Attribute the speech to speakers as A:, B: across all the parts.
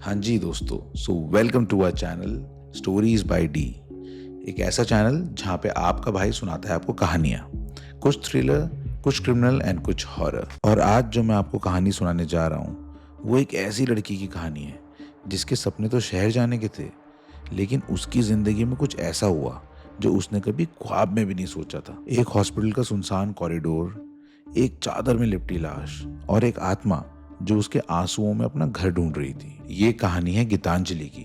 A: हाँ जी दोस्तों, so welcome to our channel stories by D. एक ऐसा चैनल जहाँ पे आपका भाई सुनाता है आपको कहानियाँ, कुछ थ्रिलर, कुछ क्रिमिनल एंड कुछ हॉरर। और आज जो मैं आपको कहानी सुनाने जा रहा हूँ वो एक ऐसी लड़की की कहानी है जिसके सपने तो शहर जाने के थे, लेकिन उसकी ज़िंदगी में कुछ ऐसा हुआ जो उसने कभी ख्वाब में भी नहीं सोचा था। एक हॉस्पिटल का सुनसान कॉरिडोर, एक चादर में लिपटी लाश और एक आत्मा जो उसके आंसुओं में अपना घर ढूंढ रही थी। ये कहानी है गीतांजलि की,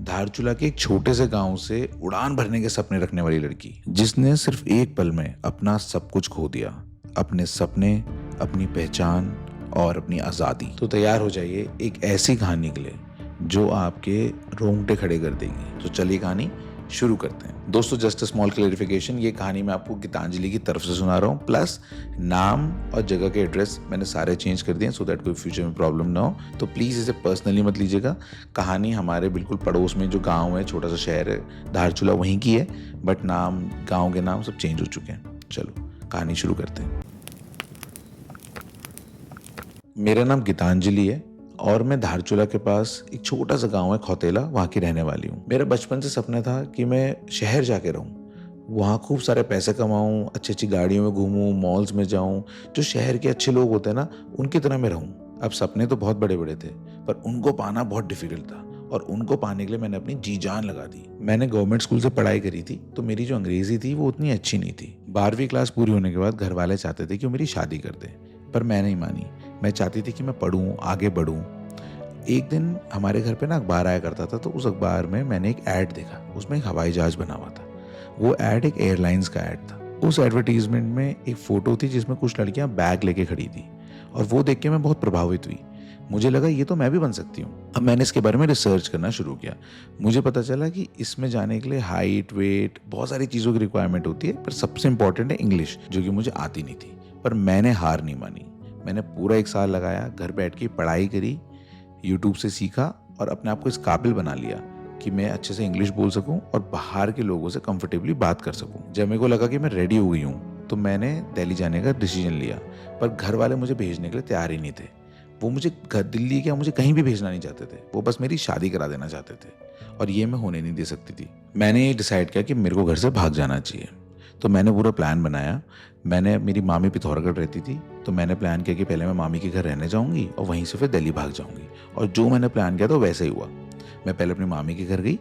A: धारचूला के एक छोटे से गांव से उड़ान भरने के सपने रखने वाली लड़की, जिसने सिर्फ एक पल में अपना सब कुछ खो दिया, अपने सपने, अपनी पहचान और अपनी आज़ादी। तो तैयार हो जाइए एक ऐसी कहानी के लिए जो आपके रोंगटे खड़े कर देगी। तो चलिए कहानी शुरू करते हैं। दोस्तों, जस्ट अ स्मॉल क्लेरिफिकेशन, ये कहानी मैं आपको गीतांजलि की तरफ से सुना रहा हूँ, प्लस नाम और जगह के एड्रेस मैंने सारे चेंज कर दिए सो दैट कोई फ्यूचर में प्रॉब्लम ना हो। तो प्लीज़ इसे पर्सनली मत लीजिएगा। कहानी हमारे बिल्कुल पड़ोस में जो गांव है, छोटा सा शहर है धारचूला, वहीं की है, बट नाम, गाँव के नाम सब चेंज हो चुके हैं। चलो कहानी शुरू करते हैं। मेरा नाम गीतांजलि है और मैं धारचूला के पास एक छोटा सा गांव है खौतेला, वहाँ की रहने वाली हूँ। मेरा बचपन से सपना था कि मैं शहर जाके रहूँ, वहाँ खूब सारे पैसे कमाऊँ, अच्छी अच्छी गाड़ियों में घूमूँ, मॉल्स में जाऊँ, जो शहर के अच्छे लोग होते हैं ना उनकी तरह मैं रहूँ। अब सपने तो बहुत बड़े बड़े थे पर उनको पाना बहुत डिफिकल्ट था, और उनको पाने के लिए मैंने अपनी जी जान लगा दी। मैंने गवर्नमेंट स्कूल से पढ़ाई करी थी, तो मेरी जो अंग्रेजी थी वो उतनी अच्छी नहीं थी। 12वीं क्लास पूरी होने के बाद घर वाले चाहते थे कि वो मेरी शादी कर दे, पर मैं नहीं मानी। मैं चाहती थी कि मैं पढ़ूँ, आगे बढ़ूँ। एक दिन हमारे घर पे ना अखबार आया करता था, तो उस अखबार में मैंने एक ऐड देखा, उसमें एक हवाई जहाज बना हुआ था। वो ऐड एक एयरलाइंस का ऐड था। उस एडवर्टीजमेंट में एक फ़ोटो थी जिसमें कुछ लड़कियां बैग लेके खड़ी थी, और वो देख के मैं बहुत प्रभावित हुई। मुझे लगा ये तो मैं भी बन सकती हूँ। अब मैंने इसके बारे में रिसर्च करना शुरू किया। मुझे पता चला कि इसमें जाने के लिए हाइट, वेट, बहुत सारी चीज़ों की रिक्वायरमेंट होती है, पर सबसे इंपॉर्टेंट है इंग्लिश, जो कि मुझे आती नहीं थी। पर मैंने हार नहीं मानी। मैंने पूरा 1 साल लगाया, घर बैठ के पढ़ाई करी, यूट्यूब से सीखा और अपने आप को इस काबिल बना लिया कि मैं अच्छे से इंग्लिश बोल सकूं और बाहर के लोगों से कंफर्टेबली बात कर सकूं। जब मेरे को लगा कि मैं रेडी हो गई हूं, तो मैंने दिल्ली जाने का डिसीजन लिया। पर घर वाले मुझे भेजने के लिए तैयार ही नहीं थे। वो मुझे दिल्ली क्या, मुझे कहीं भी भेजना नहीं चाहते थे। वो बस मेरी शादी करा देना चाहते थे, और ये मैं होने नहीं दे सकती थी। मैंने ये डिसाइड किया कि मेरे को घर से भाग जाना चाहिए। तो मैंने पूरा प्लान बनाया। मेरी मामी पिथौरागढ़ रहती थी, तो मैंने प्लान किया कि पहले मैं मामी के घर रहने जाऊंगी और वहीं से फिर दिल्ली भाग जाऊंगी। और जो मैंने प्लान किया तो वैसे ही हुआ। मैं पहले अपनी मामी के घर गई,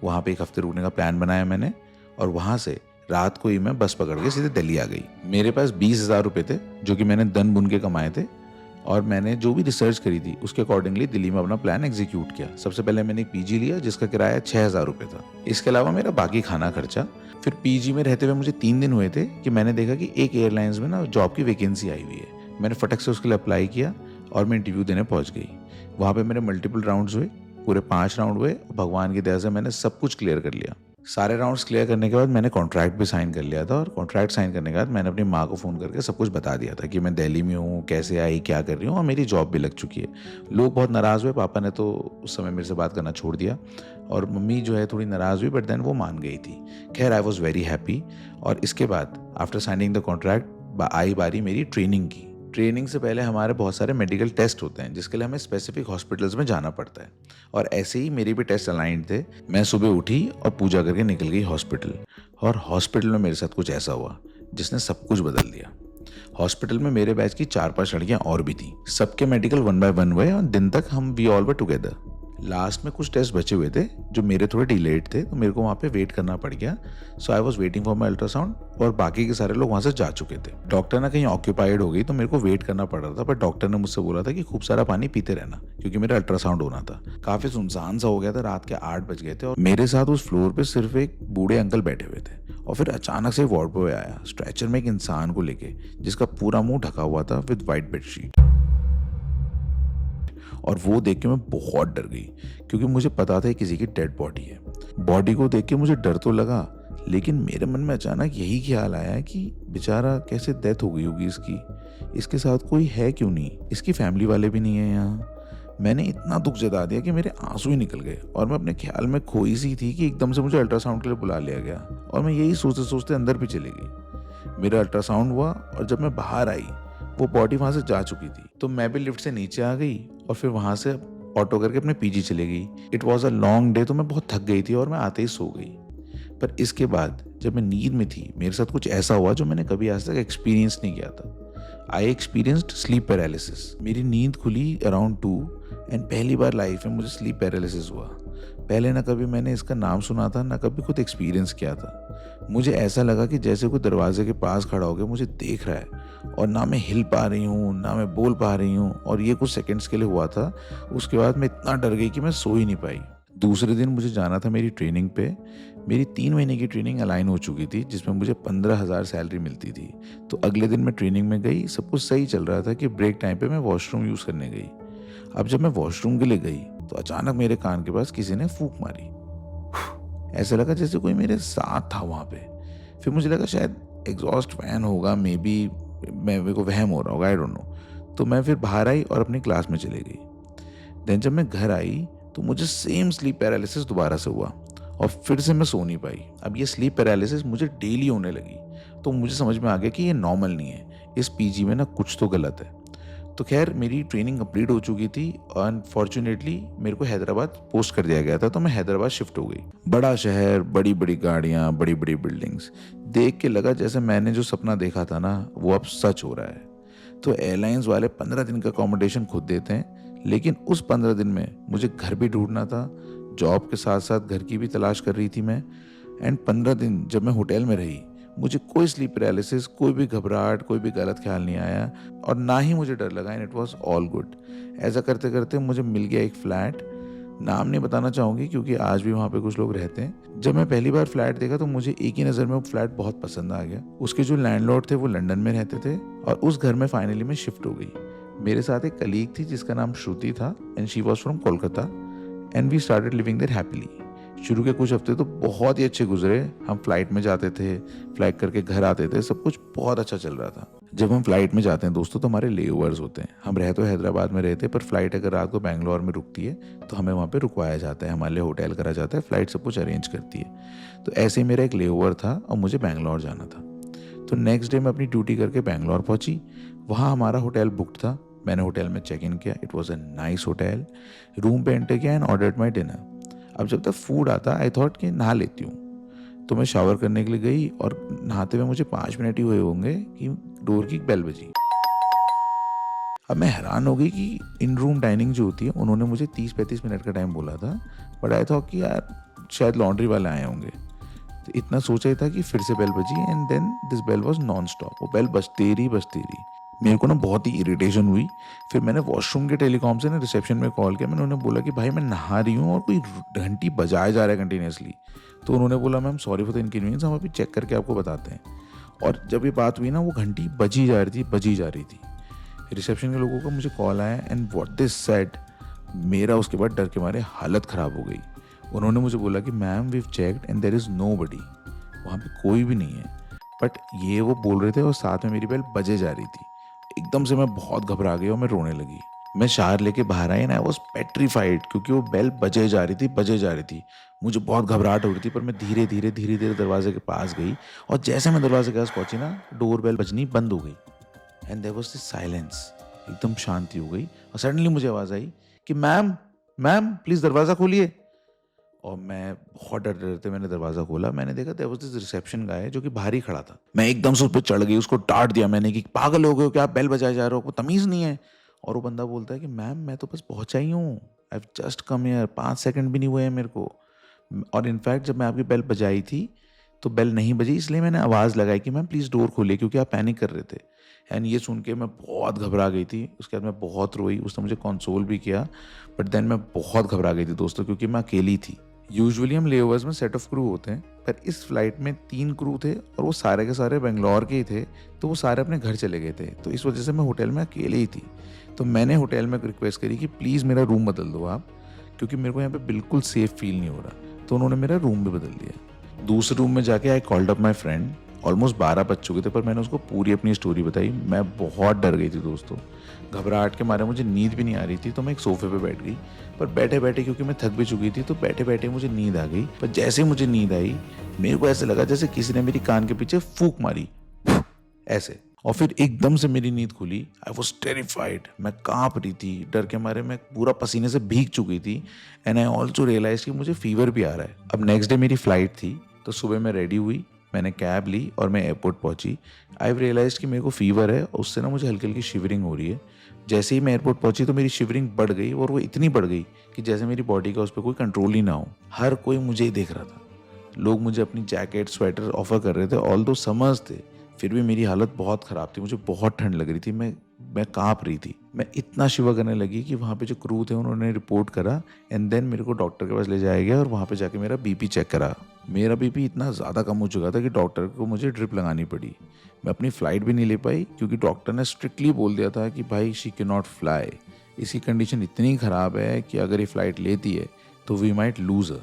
A: वहाँ पे 1 हफ्ते रुकने का प्लान बनाया मैंने, और वहाँ से रात को ही मैं बस पकड़ के सीधे दिल्ली आ गई। मेरे पास 20,000 रुपये थे, जो कि मैंने दन बुन के कमाए थे, और मैंने जो भी रिसर्च करी थी उसके अकॉर्डिंगली दिल्ली में अपना प्लान एग्जीक्यूट किया। सबसे पहले मैंने एक पीजी लिया जिसका किराया 6,000 रुपये था। इसके अलावा मेरा बाकी खाना खर्चा। फिर पीजी में रहते हुए मुझे 3 दिन हुए थे कि मैंने देखा कि एक एयरलाइंस में ना जॉब की वैकेंसी आई हुई है। मैंने फटक से उसके लिए अप्लाई किया और मैं इंटरव्यू देने पहुंच गई। वहाँ पे मेरे मल्टीपल राउंड्स हुए, पूरे 5 राउंड हुए। भगवान की दया से मैंने सब कुछ क्लियर कर लिया। सारे राउंड्स क्लियर करने के बाद मैंने कॉन्ट्रैक्ट भी साइन कर लिया था, और कॉन्ट्रैक्ट साइन करने के बाद मैंने अपनी माँ को फ़ोन करके सब कुछ बता दिया था कि मैं दिल्ली में हूँ, कैसे आई, क्या कर रही हूँ, और मेरी जॉब भी लग चुकी है। लोग बहुत नाराज़ हुए। पापा ने तो उस समय मेरे से बात करना छोड़ दिया, और मम्मी जो है थोड़ी नाराज़ हुई, बट देन वो मान गई थी। खैर, आई वॉज वेरी हैप्पी। और इसके बाद आफ्टर साइनिंग द कॉन्ट्रैक्ट आई बारी मेरी ट्रेनिंग की। ट्रेनिंग से पहले हमारे बहुत सारे मेडिकल टेस्ट होते हैं जिसके लिए हमें स्पेसिफिक हॉस्पिटल्स में जाना पड़ता है, और ऐसे ही मेरे भी टेस्ट अलाइंड थे। मैं सुबह उठी और पूजा करके निकल गई हॉस्पिटल, और हॉस्पिटल में मेरे साथ कुछ ऐसा हुआ जिसने सब कुछ बदल दिया। हॉस्पिटल में मेरे बैच की 4-5 लड़कियां और भी थी। सबके मेडिकल 1 बाय 1 हुए, और दिन तक we all were together. Last में कुछ टेस्ट बचे हुए थे जो मेरे थोड़े डिलेड थे, तो मेरे को वहाँ पे वेट करना पड़ गया। So I was waiting for my ultrasound, और बाकी के सारे लोग वहाँ से जा चुके थे। डॉक्टर ना कहीं ऑक्यूपाइड हो गई, तो मेरे को वेट करना पड़ रहा था। पर डॉक्टर ने मुझसे बोला था कि खूब सारा पानी पीते रहना, क्योंकि मेरा अल्ट्रासाउंड होना था। काफ़ी सुनसान सा हो गया था, रात के 8 बज गए थे, और मेरे साथ उस फ्लोर पर सिर्फ एक बूढ़े अंकल बैठे हुए थे। और फिर अचानक से वार्ड बॉय आया स्ट्रेचर में एक इंसान को लेके, जिसका पूरा मुंह ढका हुआ था विद वाइट बेडशीट। और वो देख के मैं बहुत डर गई, क्योंकि मुझे पता था किसी की डेड बॉडी है। बॉडी को देख के मुझे डर तो लगा, लेकिन मेरे मन में अचानक यही ख्याल आया कि बेचारा कैसे डेथ हो गई होगी इसकी, इसके साथ कोई है क्यों नहीं, इसकी फैमिली वाले भी नहीं है यहाँ। मैंने इतना दुख जता दिया कि मेरे आंसू ही निकल गए, और मैं अपने ख्याल में खोई सी थी कि एकदम से मुझे अल्ट्रासाउंड के लिए बुला लिया गया, और मैं यही सोचते सोचते अंदर भी चली गई। मेरा अल्ट्रासाउंड हुआ, और जब मैं बाहर आई वो बॉडी वहाँ से जा चुकी थी। तो मैं भी लिफ्ट से नीचे आ गई, और फिर वहाँ से ऑटो करके अपने पीजी चले गई। It was a long day, तो मैं बहुत थक गई थी और मैं आते ही सो गई। पर इसके बाद जब मैं नींद में थी, मेरे साथ कुछ ऐसा हुआ जो मैंने कभी आज तक एक्सपीरियंस नहीं किया था। I experienced sleep paralysis. मेरी नींद खुली अराउंड 2 एंड पहली बार लाइफ में मुझे स्लीप पैरालिसिस हुआ। पहले ना कभी मैंने इसका नाम सुना था, ना कभी खुद एक्सपीरियंस किया था। मुझे ऐसा लगा कि जैसे कोई दरवाजे के पास खड़ा होकर मुझे देख रहा है और ना मैं हिल पा रही हूँ, ना मैं बोल पा रही हूँ, और ये कुछ सेकंड्स के लिए हुआ था। उसके बाद मैं इतना डर गई कि मैं सो ही नहीं पाई। दूसरे दिन मुझे जाना था मेरी ट्रेनिंग पे। मेरी 3 महीने की ट्रेनिंग अलाइन हो चुकी थी, जिसमें मुझे 15,000 सैलरी मिलती थी। तो अगले दिन मैं ट्रेनिंग में गई, सब कुछ सही चल रहा था कि ब्रेक टाइम पे मैं वॉशरूम यूज़ करने गई। अब जब मैं वॉशरूम के लिए गई तो अचानक मेरे कान के पास किसी ने फूंक मारी। ऐसा लगा जैसे कोई मेरे साथ था वहाँ पे। फिर मुझे लगा शायद एग्जॉस्ट फैन होगा, मे बी मेरे को वहम हो रहा होगा, आई डोंट नो। तो मैं फिर बाहर आई और अपनी क्लास में चली गई। देन जब मैं घर आई तो मुझे सेम स्लीप पैरालिसिस दोबारा से हुआ और फिर से मैं सो नहीं पाई। अब ये स्लीप पैरालिसिस मुझे डेली होने लगी, तो मुझे समझ में आ गया कि ये नॉर्मल नहीं है, इस पीजी में ना कुछ तो गलत है। तो खैर मेरी ट्रेनिंग कंप्लीट हो चुकी थी और अनफॉर्चुनेटली मेरे को हैदराबाद पोस्ट कर दिया गया था, तो मैं हैदराबाद शिफ्ट हो गई। बड़ा शहर, बड़ी बड़ी गाड़ियाँ, बड़ी बड़ी बिल्डिंग्स, देख के लगा जैसे मैंने जो सपना देखा था ना वो अब सच हो रहा है। तो एयरलाइंस वाले 15 दिन का अकोमोडेशन खुद देते हैं, लेकिन उस 15 दिन में मुझे घर भी ढूंढना था, जॉब के साथ साथ घर की भी तलाश कर रही थी मैं। एंड 15 दिन जब मैं होटल में रही, मुझे कोई स्लीप पैरालिसिस, कोई भी घबराहट, कोई भी गलत ख्याल नहीं आया और ना ही मुझे डर लगा। And it was all good. ऐसा करते करते मुझे मिल गया एक फ्लैट। नाम नहीं बताना चाहूँगी क्योंकि आज भी वहाँ पे कुछ लोग रहते हैं। जब मैं पहली बार फ्लैट देखा तो मुझे एक ही नज़र में वो फ्लैट बहुत पसंद आ गया। उसके जो लैंडलॉर्ड थे वो लंदन में रहते थे और उस घर में फाइनली मैं शिफ्ट हो गई। मेरे साथ एक कलीग थी जिसका नाम श्रुति था and she was from Kolkata and we started living there happily. शुरू के कुछ हफ्ते तो बहुत ही अच्छे गुजरे। हम फ्लाइट में जाते थे, फ्लाइट करके घर आते थे, सब कुछ बहुत अच्छा चल रहा था। जब हम फ्लाइट में जाते हैं दोस्तों तो हमारे लेओवर्स होते हैं। हम रह तो हैदराबाद में रहते, पर फ्लाइट अगर रात को बैंगलोर में रुकती है तो हमें वहाँ पे रुकवाया जाता है, हमारे लिए होटल करा जाता है, फ्लाइट सब कुछ अरेंज करती है। तो ऐसे ही मेरा एक लेओवर था और मुझे बैंगलोर जाना था। तो नेक्स्ट डे मैं अपनी ड्यूटी करके बैंगलोर पहुंची। वहाँ हमारा होटल बुकड था। मैंने होटल में चेक इन किया। It was a nice hotel. Room पे एंटर किया एंड ऑर्डर्ड माई डिनर। अब जब तक फूड आता आई थॉट कि नहा लेती हूँ, तो मैं शावर करने के लिए गई और नहाते हुए मुझे 5 मिनट ही हुए होंगे कि डोर की बेल बजी। अब मैं हैरान हो गई कि इन रूम डाइनिंग जो होती है उन्होंने मुझे 30-35 मिनट का टाइम बोला था, बट आई थॉट कि यार शायद लॉन्ड्री वाले आए होंगे। तो इतना सोचा ही था कि फिर से बेल बजी and then this bell was non stop. वो बेल बजती रही। मेरे को ना बहुत ही इरिटेशन हुई। फिर मैंने वॉशरूम के टेलीकॉम से ना रिसेप्शन में कॉल किया। मैंने उन्हें बोला कि भाई मैं नहा रही हूँ और कोई घंटी बजाया जा रहा है कंटिन्यूसली। तो उन्होंने बोला ma'am sorry for the inconvenience, हम अभी चेक करके आपको बताते हैं। और जब ये बात हुई ना वो घंटी बजी जा रही थी। रिसेप्शन के लोगों का मुझे कॉल आया एंड व्हाट दे सेड, मेरा उसके बाद डर के मारे हालत ख़राब हो गई। उन्होंने मुझे बोला कि ma'am we have checked and there is nobody, वहाँ पे कोई भी नहीं है। बट ये वो बोल रहे थे और साथ में मेरी बेल बजे जा रही थी। एकदम से मैं बहुत घबरा गई और मैं रोने लगी। मैं शावर लेके बाहर आई एंड आई वाज पेट्रीफाइड क्योंकि वो बेल बजे जा रही थी। मुझे बहुत घबराहट हो रही थी, पर मैं धीरे धीरे दरवाजे के पास गई और जैसे मैं दरवाजे के पास पहुंची ना, डोर बेल बजनी बंद हो गई and there was this silence. एकदम शांति हो गई और सडनली मुझे आवाज़ आई कि मैम प्लीज़ दरवाज़ा खोलिए। और मैं बहुत डरते मैंने दरवाज़ा खोला। मैंने देखा देयर वाज दिस रिसेप्शन गाय जो कि बाहर ही खड़ा था। मैं एकदम से उस पर चढ़ गई, उसको डांट दिया मैंने कि पागल हो गए हो क्या, आप बेल बजाए जा रहे हो, आपको तमीज़ नहीं है। और वो बंदा बोलता है कि मैम मैं तो बस पहुंचा ही हूँ, I have just come here, 5 second भी नहीं हुए हैं मेरे को। और इनफैक्ट जब मैं आपकी बेल बजाई थी तो बेल नहीं बजी, इसलिए मैंने आवाज़ लगाई कि मैम प्लीज़ डोर खोलिए क्योंकि आप पैनिक कर रहे थे। एंड ये सुन के मैं बहुत घबरा गई थी। उसके बाद मैं बहुत रोई। उसने मुझे कंसोल भी किया, बट देन मैं बहुत घबरा गई थी दोस्तों, क्योंकि मैं अकेली थी। यूजुअली हम लेओवर्स में सेट ऑफ क्रू होते हैं, पर इस फ्लाइट में 3 क्रू थे और वो सारे के सारे बेंगलोर के ही थे, तो वो सारे अपने घर चले गए थे। तो इस वजह से मैं होटल में अकेले ही थी। तो मैंने होटल में रिक्वेस्ट करी कि प्लीज़ मेरा रूम बदल दो आप, क्योंकि मेरे को यहाँ पे बिल्कुल सेफ फील नहीं हो रहा। तो उन्होंने मेरा रूम भी बदल दिया। दूसरे रूम में जाके I called up my friend. Almost 12 बज चुके थे, पर मैंने उसको पूरी अपनी स्टोरी बताई। मैं बहुत डर गई थी दोस्तों, घबराहट के मारे मुझे नींद भी नहीं आ रही थी। तो मैं एक सोफे पे बैठ गई, पर बैठे बैठे क्योंकि मैं थक भी चुकी थी तो बैठे बैठे मुझे नींद आ गई। पर जैसे ही मुझे नींद आई, मेरे को ऐसे लगा जैसे किसी ने मेरी कान के पीछे फूंक मारी, ऐसे। और फिर एकदम से मेरी नींद खुली। आई वॉज टेरिफाइड, मैं कांप रही थी, डर के मारे मैं पूरा पसीने से भीग चुकी थी। एंड आई ऑल्सो रियलाइज कि मुझे फीवर भी आ रहा है। अब नेक्स्ट डे मेरी फ्लाइट थी, तो सुबह मैं रेडी हुई, मैंने कैब ली और मैं एयरपोर्ट पहुंची। आई रियलाइज कि मेरे को फीवर है, उससे ना मुझे हल्की हल्की शिवरिंग हो रही है। जैसे ही मैं एयरपोर्ट पहुंची तो मेरी शिवरिंग बढ़ गई, और वो इतनी बढ़ गई कि जैसे मेरी बॉडी का उस पर कोई कंट्रोल ही ना हो। हर कोई मुझे ही देख रहा था, लोग मुझे अपनी जैकेट स्वेटर ऑफर कर रहे थे, ऑल दो समर्स थे। फिर भी मेरी हालत बहुत ख़राब थी, मुझे बहुत ठंड लग रही थी, मैं काँप रही थी। मैं इतना शिवर करने लगी कि वहाँ पे जो क्रू थे उन्होंने रिपोर्ट करा, एंड देन मेरे को डॉक्टर के पास ले जाया गया और वहाँ पे जाके मेरा बीपी चेक करा। मेरा बीपी इतना ज़्यादा कम हो चुका था कि डॉक्टर को मुझे ड्रिप लगानी पड़ी। मैं अपनी फ़्लाइट भी नहीं ले पाई क्योंकि डॉक्टर ने स्ट्रिक्टली बोल दिया था कि भाई शी कैन नॉट फ्लाई, इसकी कंडीशन इतनी ख़राब है कि अगर ये फ़्लाइट लेती है तो वी माइट लूज़ हर।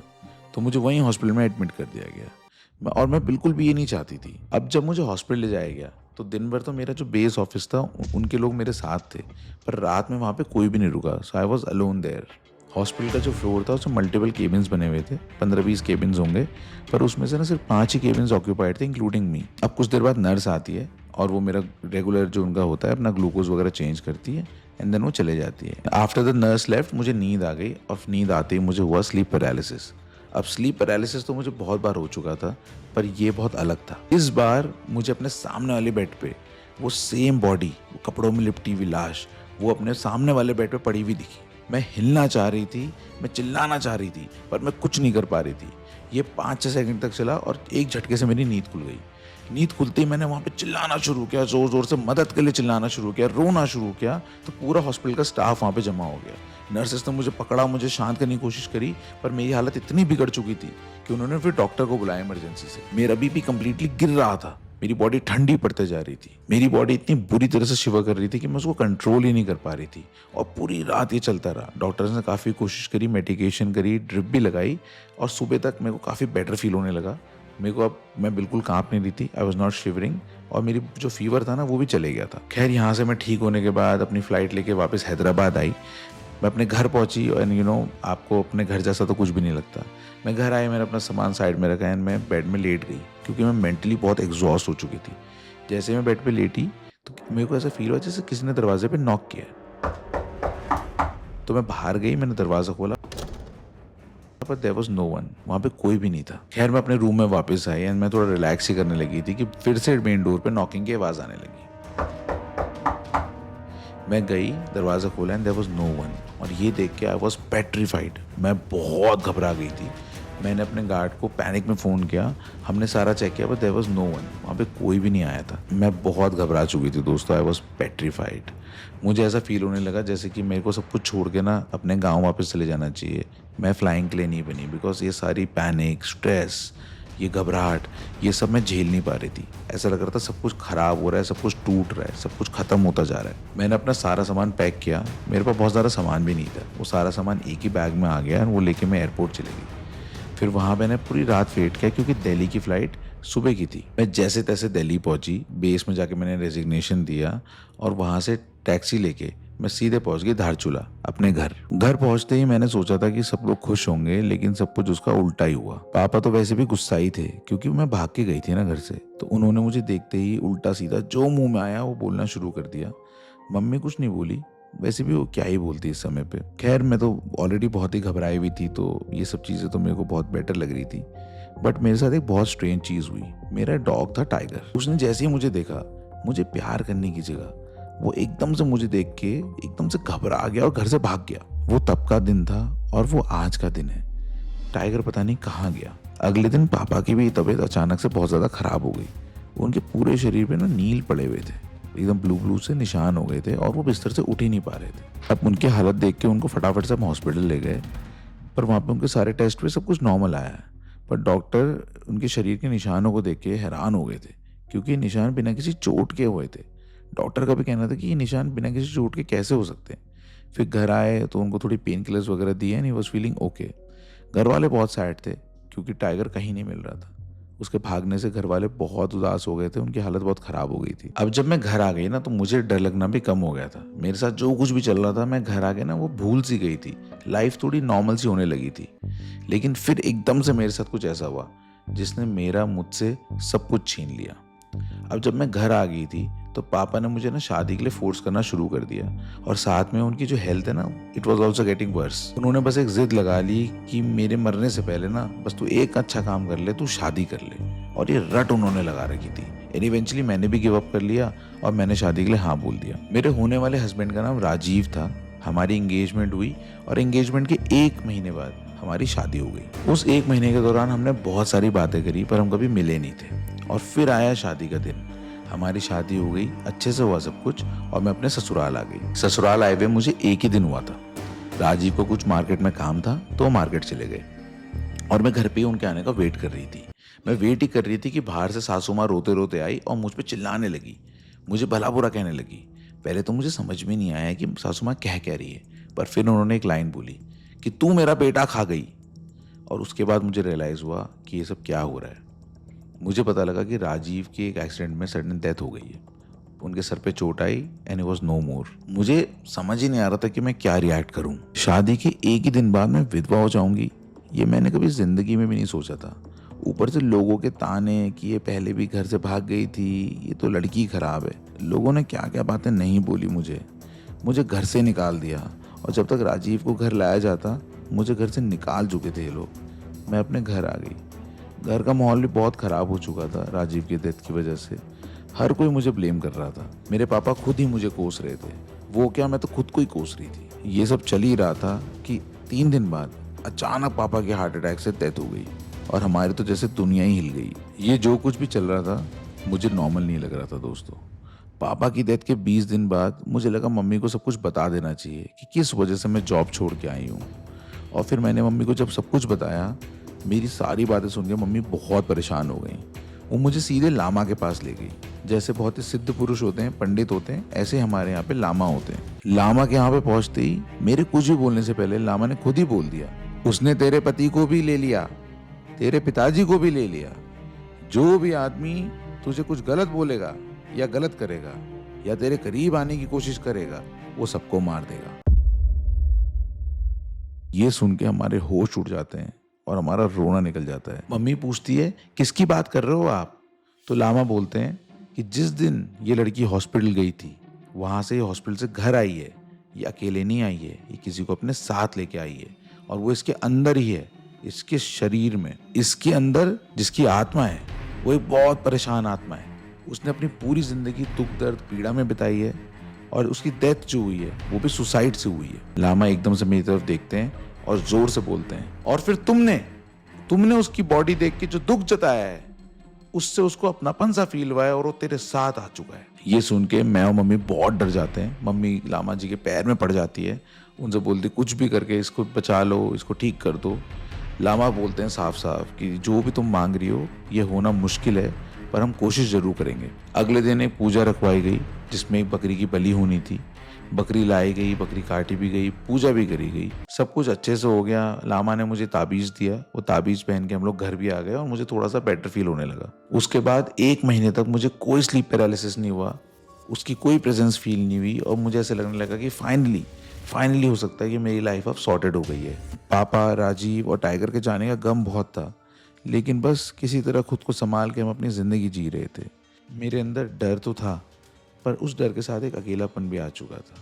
A: तो मुझे वहीं हॉस्पिटल में एडमिट कर दिया गया। और मैं बिल्कुल भी ये नहीं चाहती थी। अब जब मुझे हॉस्पिटल ले जाया गया तो दिन भर तो मेरा जो बेस ऑफिस था उनके लोग मेरे साथ थे, पर रात में वहाँ पे कोई भी नहीं रुका। So I was alone there. Hospital का जो फ्लोर था उसमें मल्टीपल केबिन्स बने हुए थे, 15-20 केबिन्स होंगे, पर उसमें से ना सिर्फ 5 ही केबिन्स ऑक्यूपाइड थे इंक्लूडिंग मी। अब कुछ देर बाद नर्स आती है और वो मेरा रेगुलर जो उनका होता है अपना ग्लूकोज वगैरह चेंज करती है, एंड देन वो चले जाती है। आफ्टर द नर्स लेफ्ट मुझे नींद आ गई, और नींद आते ही मुझे हुआ स्लीप पैरालिसिस। अब स्लीप पैरालिसिस तो मुझे बहुत बार हो चुका था, पर ये बहुत अलग था। इस बार मुझे अपने सामने वाले बेड पे वो सेम बॉडी, वो कपड़ों में लिपटी हुई लाश, वो अपने सामने वाले बेड पे पड़ी हुई दिखी। मैं हिलना चाह रही थी, मैं चिल्लाना चाह रही थी, पर मैं कुछ नहीं कर पा रही थी। ये 5-6 सेकंड तक चला और एक झटके से मेरी नींद खुल गई। नींद खुलते ही मैंने वहाँ पे चिल्लाना शुरू किया, जोर जोर से मदद के लिए चिल्लाना शुरू किया, रोना शुरू किया। तो पूरा हॉस्पिटल का स्टाफ वहाँ पे जमा हो गया। नर्सेस ने मुझे पकड़ा, मुझे शांत करने की कोशिश करी, पर मेरी हालत इतनी बिगड़ चुकी थी कि उन्होंने फिर डॉक्टर को बुलाया इमरजेंसी से। मेरा बीपी कंप्लीटली गिर रहा था, मेरी बॉडी ठंडी पड़ते जा रही थी, मेरी बॉडी इतनी बुरी तरह से शिवर कर रही थी कि मैं उसको कंट्रोल ही नहीं कर पा रही थी। और पूरी रात ये चलता रहा। डॉक्टर्स ने काफ़ी कोशिश करी, मेडिकेशन करी, ड्रिप भी लगाई, और सुबह तक मेरे को काफ़ी बेटर फील होने लगा। मेरे को अब मैं बिल्कुल कांप नहीं रही थी, आई वॉज नॉट शिवरिंग, और मेरी जो फीवर था ना वो भी चले गया था। खैर यहाँ से मैं ठीक होने के बाद अपनी फ़्लाइट लेके वापस हैदराबाद आई। मैं अपने घर पहुंची, एंड आपको अपने घर जैसा तो कुछ भी नहीं लगता। मैं घर आया, मैंने अपना सामान साइड में रखा, एंड मैं बेड में लेट गई क्योंकि मैं मेंटली बहुत एग्जॉस्ट हो चुकी थी। जैसे मैं बेड पे लेटी तो मेरे को ऐसा फील हुआ जैसे किसी ने दरवाजे पे नॉक किया। तो मैं बाहर गई, मैंने दरवाज़ा खोला, पर देयर वाज नो वन, वहाँ पे कोई भी नहीं था। खैर मैं अपने रूम में वापस आई, एंड मैं थोड़ा रिलैक्स ही करने लगी थी कि फिर से मेन डोर पे नॉकिंग की आवाज़ आने लगी। मैं गई, दरवाज़ा खोला, and there was no one, और ये देख के आई वाज पेट्रीफाइड। मैं बहुत घबरा गई थी। मैंने अपने गार्ड को पैनिक में फ़ोन किया, हमने सारा चेक किया, but there was no one, वहाँ पे कोई भी नहीं आया था। मैं बहुत घबरा चुकी थी दोस्तों, आई वाज पेट्रीफाइड। मुझे ऐसा फील होने लगा जैसे कि मेरे को सब कुछ छोड़ के ना अपने गाँव वापस चले जाना चाहिए। मैं फ्लाइंग के लिए नहीं बनी, बिकॉज ये सारी पैनिक, स्ट्रेस, ये घबराहट, ये सब मैं झेल नहीं पा रही थी। ऐसा लग रहा था सब कुछ खराब हो रहा है, सब कुछ टूट रहा है, सब कुछ खत्म होता जा रहा है। मैंने अपना सारा सामान पैक किया, मेरे पास बहुत ज़्यादा सामान भी नहीं था, वो सारा सामान एक ही बैग में आ गया, और वो लेके मैं एयरपोर्ट चली गई। फिर वहाँ मैंने पूरी रात वेट किया क्योंकि दिल्ली की फ़्लाइट सुबह की थी। मैं जैसे तैसे दिल्ली पहुँची, बेस में जाके मैंने रेजिग्नेशन दिया, और वहाँ से टैक्सी लेके मैं सीधे पहुँच गई धारचूला अपने घर। घर पहुँचते ही मैंने सोचा था कि सब लोग खुश होंगे, लेकिन सब कुछ उसका उल्टा ही हुआ। पापा तो वैसे भी गुस्सा ही थे क्योंकि मैं भाग के गई थी ना घर से, तो उन्होंने मुझे देखते ही उल्टा सीधा जो मुंह में आया वो बोलना शुरू कर दिया। मम्मी कुछ नहीं बोली, वैसे भी वो क्या ही बोलती इस समय पे। खैर मैं तो ऑलरेडी बहुत ही घबराई हुई थी, तो ये सब चीज़ें तो मेरे को बहुत बेटर लग रही थी। बट मेरे साथ एक बहुत स्ट्रेंज चीज़ हुई। मेरा डॉग था टाइगर, उसने जैसे ही मुझे देखा, मुझे प्यार करने की जगह वो एकदम से मुझे देख के एकदम से घबरा गया और घर से भाग गया। वो तब का दिन था और वो आज का दिन है। टाइगर पता नहीं कहाँ गया। अगले दिन पापा की भी तबीयत अचानक से बहुत ज़्यादा ख़राब हो गई। उनके पूरे शरीर पे ना नील पड़े हुए थे, एकदम ब्लू ब्लू से निशान हो गए थे, और वो बिस्तर से उठ ही नहीं पा रहे थे। अब उनकी हालत देख के उनको फटाफट से हम हॉस्पिटल ले गए, पर वहाँ पे उनके सारे टेस्ट पे सब कुछ नॉर्मल आया। पर डॉक्टर उनके शरीर के निशानों को देख के हैरान हो गए थे, क्योंकि ये निशान बिना किसी चोट के हुए थे। डॉक्टर का भी कहना था कि ये निशान बिना किसी चोट के कैसे हो सकते हैं। फिर घर आए तो उनको थोड़ी पेन किलर्स वगैरह दिए, and he was feeling okay. घर वाले बहुत सैड थे क्योंकि टाइगर कहीं नहीं मिल रहा था। उसके भागने से घर वाले बहुत उदास हो गए थे, उनकी हालत बहुत ख़राब हो गई थी। अब जब मैं घर आ गई ना तो मुझे डर लगना भी कम हो गया था। मेरे साथ जो कुछ भी चल रहा था, मैं घर आ गए ना वो भूल सी गई थी। लाइफ थोड़ी नॉर्मल सी होने लगी थी। लेकिन फिर एकदम से मेरे साथ कुछ ऐसा हुआ जिसने मेरा मुझसे सब कुछ छीन लिया। अब जब मैं घर आ गई थी तो पापा ने मुझे ना शादी के लिए फोर्स करना शुरू कर दिया, और साथ में उनकी जो हेल्थ है ना, it was also getting worse. उन्होंने बस एक जिद लगा ली कि मेरे मरने से पहले ना बस तू एक अच्छा काम कर ले, तू शादी कर ले, और ये रट उन्होंने लगा रखी थी। एंड इवेंचुअली मैंने भी गिव अप कर लिया और मैंने शादी के लिए हाँ बोल दिया। मेरे होने वाले हस्बैंड का नाम राजीव था। हमारी एंगेजमेंट हुई और एंगेजमेंट के 1 महीने बाद हमारी शादी हो गई। उस 1 महीने के दौरान हमने बहुत सारी बातें करी, पर हम कभी मिले नहीं थे। और फिर आया शादी का दिन। हमारी शादी हो गई, अच्छे से हुआ सब कुछ, और मैं अपने ससुराल आ गई। ससुराल आए हुए मुझे 1 ही दिन हुआ था। राजीव को कुछ मार्केट में काम था तो मार्केट चले गए, और मैं घर पे ही उनके आने का वेट कर रही थी। मैं वेट ही कर रही थी कि बाहर से सासू माँ रोते रोते आई और मुझ पे चिल्लाने लगी, मुझे भला बुरा कहने लगी। पहले तो मुझे समझ में नहीं आया कि सासू माँ कह रही है, पर फिर उन्होंने एक लाइन बोली कि तू मेरा बेटा खा गई। और उसके बाद मुझे रियलाइज़ हुआ कि ये सब क्या हो रहा है। मुझे पता लगा कि राजीव की एक एक्सीडेंट में सडन डेथ हो गई है। उनके सर पे चोट आई एंड ही वॉज नो मोर। मुझे समझ ही नहीं आ रहा था कि मैं क्या रिएक्ट करूं। शादी के 1 ही दिन बाद मैं विधवा हो जाऊंगी, ये मैंने कभी जिंदगी में भी नहीं सोचा था। ऊपर से लोगों के ताने कि ये पहले भी घर से भाग गई थी, ये तो लड़की खराब है। लोगों ने क्या क्या बातें नहीं बोली, मुझे घर से निकाल दिया। और जब तक राजीव को घर लाया जाता, मुझे घर से निकाल चुके थे ये लोग। मैं अपने घर आ गई। घर का माहौल भी बहुत ख़राब हो चुका था राजीव की डेथ की वजह से। हर कोई मुझे ब्लेम कर रहा था। मेरे पापा खुद ही मुझे कोस रहे थे। वो क्या, मैं तो खुद को ही कोस रही थी। ये सब चल ही रहा था कि 3 दिन बाद अचानक पापा के हार्ट अटैक से डेथ हो गई, और हमारी तो जैसे दुनिया ही हिल गई। ये जो कुछ भी चल रहा था मुझे नॉर्मल नहीं लग रहा था दोस्तों। पापा की डेथ के 20 दिन बाद मुझे लगा मम्मी को सब कुछ बता देना चाहिए कि किस वजह से मैं जॉब छोड़ के आई हूँ। और फिर मैंने मम्मी को जब सब कुछ बताया, मेरी सारी बातें सुन के मम्मी बहुत परेशान हो गई। वो मुझे सीधे लामा के पास ले गई। जैसे बहुत ही सिद्ध पुरुष होते हैं, पंडित होते हैं, ऐसे हमारे यहाँ पे लामा होते हैं। लामा के यहाँ पे पहुंचते ही मेरे कुछ भी बोलने से पहले लामा ने खुद ही बोल दिया, उसने तेरे पति को भी ले लिया, तेरे पिताजी को भी ले लिया। जो भी आदमी तुझे कुछ गलत बोलेगा या गलत करेगा या तेरे करीब आने की कोशिश करेगा, वो सबको मार देगा। ये सुन के हमारे होश उड़ जाते हैं और हमारा रोना निकल जाता है। मम्मी पूछती है किसकी बात कर रहे हो आप? तो लामा बोलते हैं कि जिस दिन ये लड़की हॉस्पिटल गई थी, वहां से ये हॉस्पिटल से घर आई है, ये अकेले नहीं आई है, ये किसी को अपने साथ लेके आई है, और वो इसके अंदर ही है, इसके शरीर में, इसके अंदर जिसकी आत्मा है वो एक बहुत परेशान आत्मा है। उसने अपनी पूरी जिंदगी दुख दर्द पीड़ा में बिताई है, और उसकी डेथ जो हुई है वो भी सुसाइड से हुई है। लामा एकदम से मेरी तरफ देखते हैं और जोर से बोलते हैं, और फिर तुमने उसकी बॉडी देख के जो दुख जताया है, उससे उसको अपनापन सा फील हुआ है और वो तेरे साथ आ चुका है। ये सुन के मैं और मम्मी बहुत डर जाते हैं। मम्मी लामा जी के पैर में पड़ जाती है, उनसे बोलती कुछ भी करके इसको बचा लो, इसको ठीक कर दो। लामा बोलते हैं साफ साफ कि जो भी तुम मांग रही हो ये होना मुश्किल है, पर हम कोशिश जरूर करेंगे। अगले दिन एक पूजा रखवाई गई जिसमें एक बकरी की बलि होनी थी। बकरी लाई गई, बकरी काटी भी गई, पूजा भी करी गई, सब कुछ अच्छे से हो गया। लामा ने मुझे ताबीज दिया, वो ताबीज पहन के हम लोग घर भी आ गए और मुझे थोड़ा सा बेटर फील होने लगा। उसके बाद 1 महीने तक मुझे कोई स्लीप पैरालिसिस नहीं हुआ, उसकी कोई प्रेजेंस फील नहीं हुई, और मुझे ऐसे लगने लगा कि फाइनली हो सकता है कि मेरी लाइफ अब सॉर्टेड हो गई है। पापा, राजीव और टाइगर के जाने का गम बहुत था, लेकिन बस किसी तरह खुद को संभाल के हम अपनी ज़िंदगी जी रहे थे। मेरे अंदर डर तो था, पर उस डर के साथ एक अकेलापन भी आ चुका था।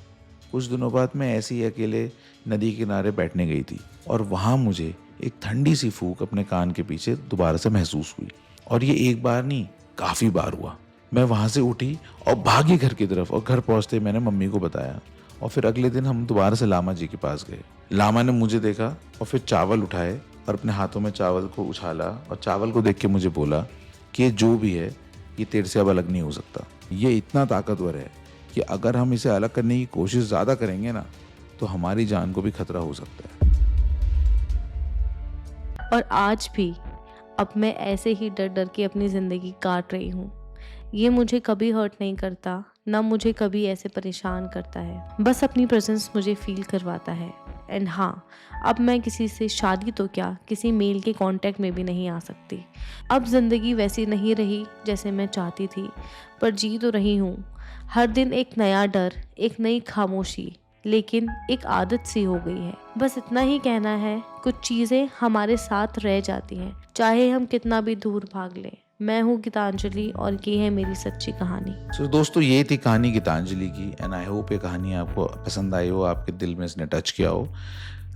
A: कुछ दिनों बाद मैं ऐसे ही अकेले नदी के किनारे बैठने गई थी, और वहाँ मुझे एक ठंडी सी फूंक अपने कान के पीछे दोबारा से महसूस हुई, और ये एक बार नहीं काफ़ी बार हुआ। मैं वहाँ से उठी और भागी घर की तरफ, और घर पहुँचते मैंने मम्मी को बताया, और फिर अगले दिन हम दोबारा से लामा जी के पास गए। लामा ने मुझे देखा और फिर चावल उठाए और अपने हाथों में चावल को उछाला, और चावल को देख के मुझे बोला कि जो भी है ये तेरे से अब अलग नहीं हो सकता। ये इतना ताकतवर है कि अगर हम इसे अलग करने की कोशिश ज़्यादा करेंगे ना, तो हमारी जान को भी खतरा हो सकता है।
B: और आज भी अब मैं ऐसे ही डर डर के अपनी ज़िंदगी काट रही हूँ। ये मुझे कभी हर्ट नहीं करता, ना मुझे कभी ऐसे परेशान करता है, बस अपनी प्रेजेंस मुझे फील करवाता है। एंड हाँ, अब मैं किसी से शादी तो क्या, किसी मेल के कांटेक्ट में भी नहीं आ सकती। अब ज़िंदगी वैसी नहीं रही जैसे मैं चाहती थी, पर जी तो रही हूँ। हर दिन एक नया डर, एक नई खामोशी, लेकिन एक आदत सी हो गई है। बस इतना ही कहना है, कुछ चीज़ें हमारे साथ रह जाती हैं, चाहे हम कितना भी दूर भाग लें। मैं हूँ गीतांजलि और ये है मेरी सच्ची कहानी।
A: तो दोस्तों ये थी कहानी गीतांजलि की एंड आई होप ये कहानी आपको पसंद आई हो, आपके दिल में इसने टच किया हो।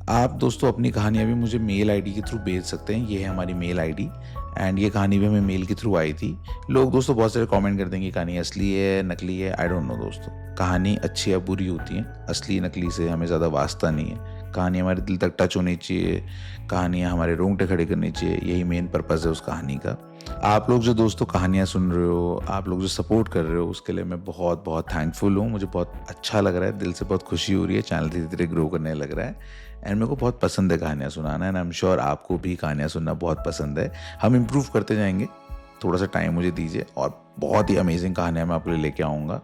A: आप दोस्तों अपनी कहानियाँ भी मुझे मेल आईडी के थ्रू भेज सकते हैं। ये है हमारी मेल आईडी एंड ये कहानी भी हमें मेल के थ्रू आई थी। लोग दोस्तों बहुत सारे कमेंट करते हैं कि कहानी असली है नकली है, आई डोंट नो दोस्तों। कहानी अच्छी या बुरी होती है, असली नकली से हमें ज़्यादा वास्ता नहीं है। कहानी हमारे दिल तक टच होनी चाहिए, कहानियाँ हमारे रोंगटे खड़े करनी चाहिए, यही मेन पर्पज़ है उस कहानी का। आप लोग जो दोस्तों कहानियाँ सुन रहे हो, आप लोग जो सपोर्ट कर रहे हो, उसके लिए मैं बहुत बहुत थैंकफुल हूँ। मुझे बहुत अच्छा लग रहा है, दिल से बहुत खुशी हो रही है। चैनल धीरे धीरे ग्रो करने लग रहा है एंड मेरे को बहुत पसंद है कहानियाँ सुनाना एंड आई एम श्योर आपको भी कहानियाँ सुनना बहुत पसंद है। हम इम्प्रूव करते जाएंगे, थोड़ा सा टाइम मुझे दीजिए और बहुत ही अमेजिंग कहानियाँ मैं आपके लिए लेके आऊँगा।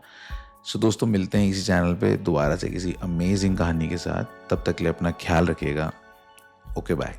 A: सो दोस्तों मिलते हैं इसी चैनल पे दोबारा से किसी अमेजिंग कहानी के साथ। तब तक के लिए अपना ख्याल रखिएगा। Okay bye.